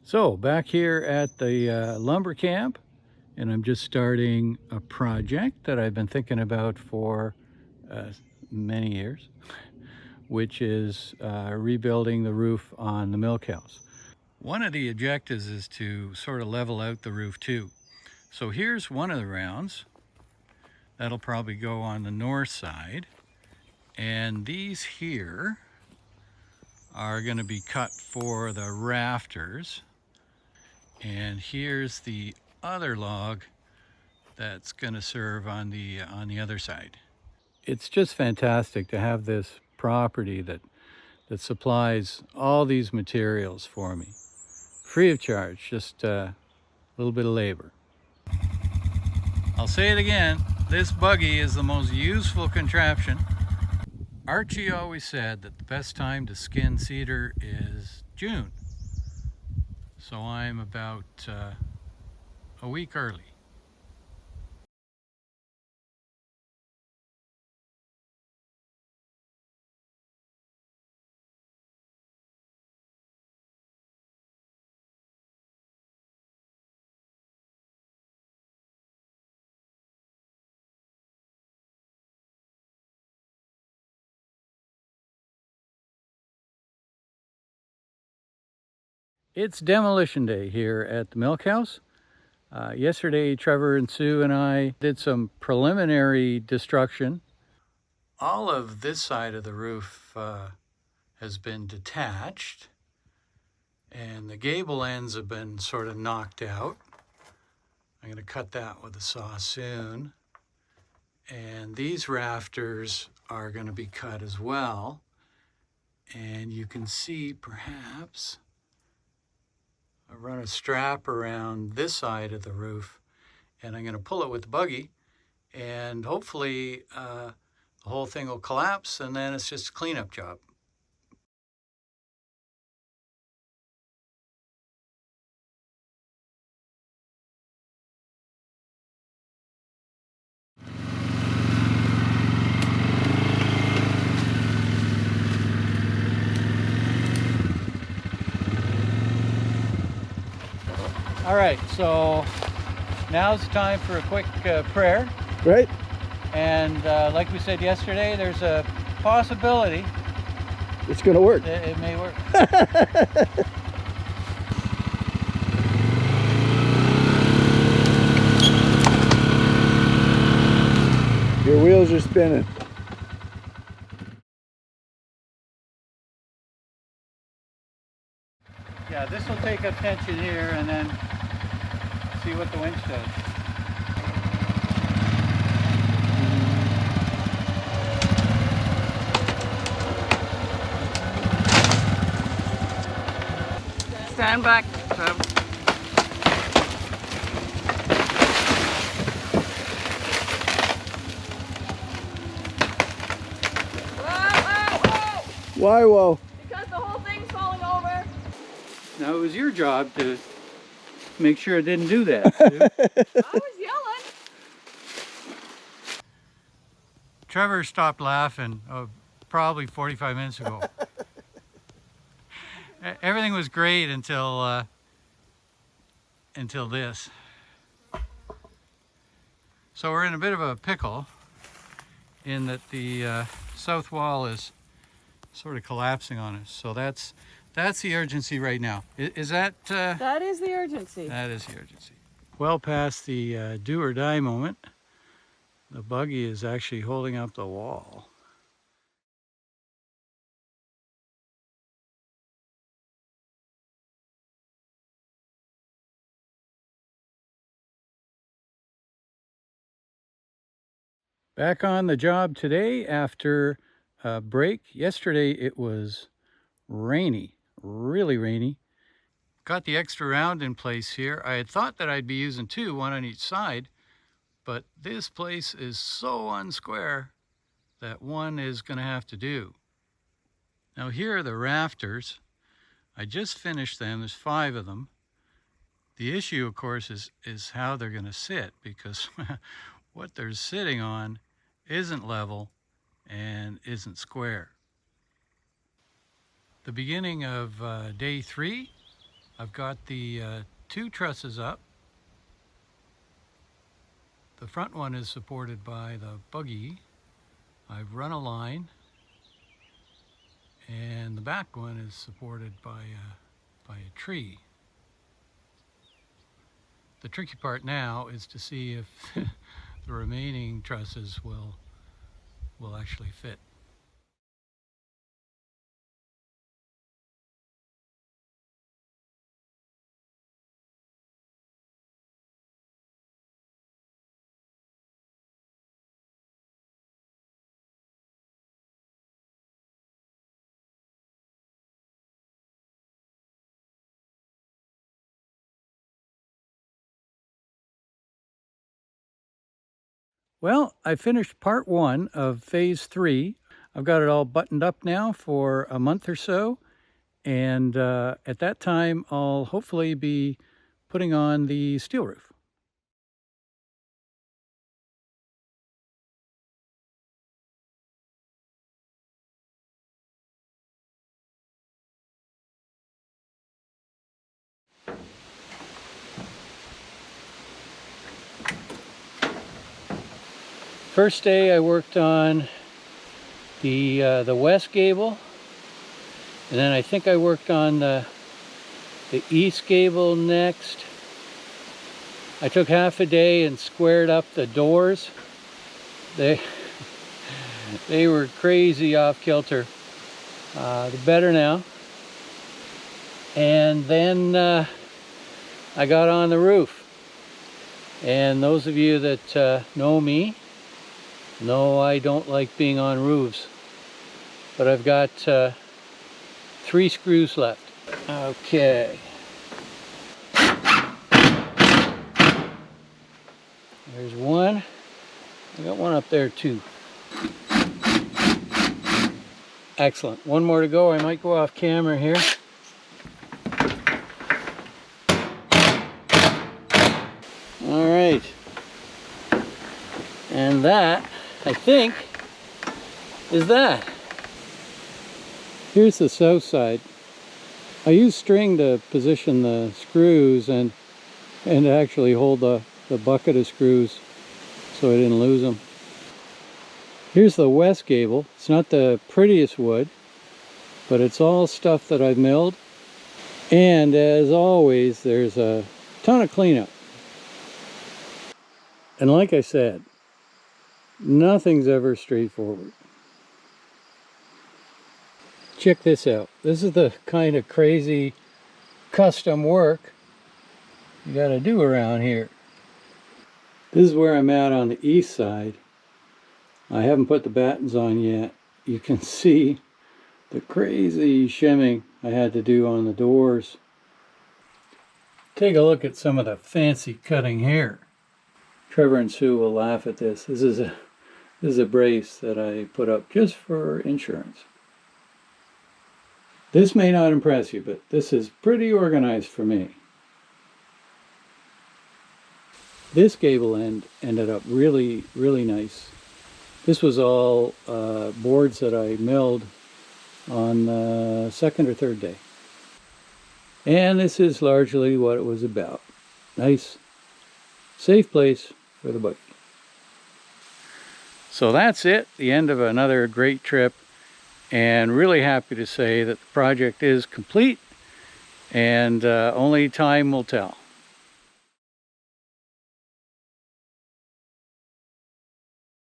So back here at the lumber camp, and I'm just starting a project that I've been thinking about for uh, many years, which is rebuilding the roof on the Milkhouse. One of the objectives is to sort of level out the roof too. So here's one of the rounds. That'll probably go on the north side. And these here are going to be cut for the rafters. And here's the other log that's going to serve on the other side. It's just fantastic to have this property that supplies all these materials for me, free of charge, just a little bit of labor. I'll say it again, this buggy is the most useful contraption. Archie always said that the best time to skin cedar is June, so I'm about a week early. It's demolition day here at the Milkhouse. Yesterday, Trevor and Sue and I did some preliminary destruction. All of this side of the roof has been detached, and the gable ends have been sort of knocked out. I'm going to cut that with a saw soon. And these rafters are going to be cut as well. And you can see perhaps I run a strap around this side of the roof, and I'm going to pull it with the buggy, and hopefully the whole thing will collapse, and then it's just a cleanup job. All right, so now's the time for a quick prayer. Right? And like we said yesterday, there's a possibility It's going to work. it may work. Your wheels are spinning. Yeah, this will take up tension here and then see what the winch does. Stand back, Trevor. Whoa! Why, whoa? Because the whole thing's falling over. Now it was your job to make sure it didn't do that, Sue. I was yelling. Trevor stopped laughing probably 45 minutes ago. Everything was great until this. So we're in a bit of a pickle in that the south wall is sort of collapsing on us. So that's the urgency right now. Is that? That is the urgency. That is the urgency. Well past the do or die moment, the buggy is actually holding up the wall. Back on the job today after a break. Yesterday it was rainy, really rainy. Got the extra round in place here. I had thought that I'd be using two, one on each side, but this place is so unsquare that one is going to have to do. Now here are the rafters. I just finished them. There's 5 of them. The issue, of course, is how they're going to sit, because what they're sitting on isn't level and isn't square. The beginning of day 3 I've got the 2 trusses up. The front one is supported by the buggy. I've run a line, and the back one is supported by a tree. The tricky part now is to see if the remaining trusses will actually fit. Well, I finished part 1 of phase 3. I've got it all buttoned up now for a month or so. And at that time, I'll hopefully be putting on the steel roof. First day I worked on the west gable, and then I think I worked on the east gable next. I took half a day and squared up the doors. They were crazy off kilter. They're better now. And then I got on the roof. And those of you that know me know I don't like being on roofs. But I've got 3 screws left. Okay. There's one. I got one up there too. Excellent. One more to go. I might go off camera here. All right. And that, I think, is that. Here's the south side. I used string to position the screws and actually hold the bucket of screws so I didn't lose them. Here's the west gable. It's not the prettiest wood, but it's all stuff that I've milled. And as always, there's a ton of cleanup. And like I said, nothing's ever straightforward. Check this out. This is the kind of crazy custom work you gotta do around here. This is where I'm at on the east side. I haven't put the battens on yet. You can see the crazy shimming I had to do on the doors. Take a look at some of the fancy cutting here. Trevor and Sue will laugh at this. This is a brace that I put up just for insurance. This may not impress you, but this is pretty organized for me. This gable end ended up really, really nice. This was all boards that I milled on the 2nd or 3rd day. And this is largely what it was about. Nice, safe place for the buggy. So that's it, the end of another great trip. And really happy to say that the project is complete, and only time will tell.